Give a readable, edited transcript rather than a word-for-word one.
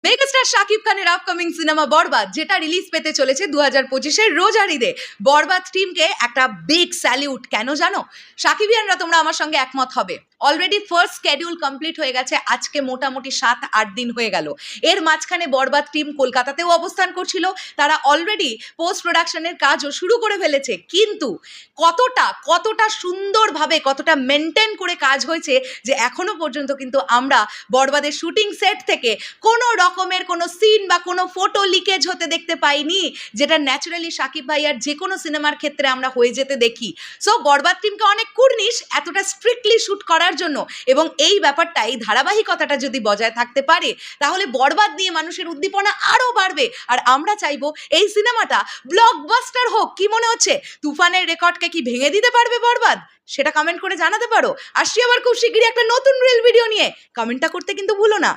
Megastar Shakib খানের upcoming cinema বরবাদ যেটা release পেতে চলেছে 2025-এর রোজার ঈদে। বরবাদ টিমকে একটা বিগ স্যালিউট। কেন জানো? সাকিবিয়ানরা তোমরা আমার সঙ্গে একমত হবে। অলরেডি ফার্স্ট স্কেডিউল কমপ্লিট হয়ে গেছে, আজকে মোটামুটি 7-8 দিন হয়ে গেল। এর মাঝখানে বরবাদ টিম কলকাতাতেও অবস্থান করছিল, তারা অলরেডি পোস্ট প্রোডাকশনের কাজও শুরু করে ফেলেছে। কিন্তু কতটা সুন্দরভাবে, কতটা মেনটেন করে কাজ হয়েছে যে এখনো পর্যন্ত কিন্তু আমরা বরবাদের শুটিং সেট থেকে কোনো রকমের কোনো সিন বা কোনো ফটো লিকেজ হতে দেখতে পাইনি, যেটা ন্যাচারালি শাকিব ভাইয়ার যে কোনো সিনেমার ক্ষেত্রে আমরা হয়ে যেতে দেখি। সো বরবাদ টিমকে অনেক কুর্নিশ এতটা স্ট্রিক্টলি শ্যুট করার জন্য, এবং এই ব্যাপারটা, এই ধারাবাহিকতাটা যদি বজায় থাকতে পারে তাহলে বরবাদ নিয়ে মানুষের উদ্দীপনা আরও বাড়বে। আর আমরা চাইবো এই সিনেমাটা ব্লকবাস্টার হোক। কি মনে হচ্ছে, তুফানের রেকর্ডকে কি ভেঙে দিতে পারবে বরবাদ? সেটা কমেন্ট করে জানাতে পারো। আসছি আবার খুব শিগগিরই একটা নতুন রিল ভিডিও নিয়ে। কমেন্টটা করতে কিন্তু ভুলো না।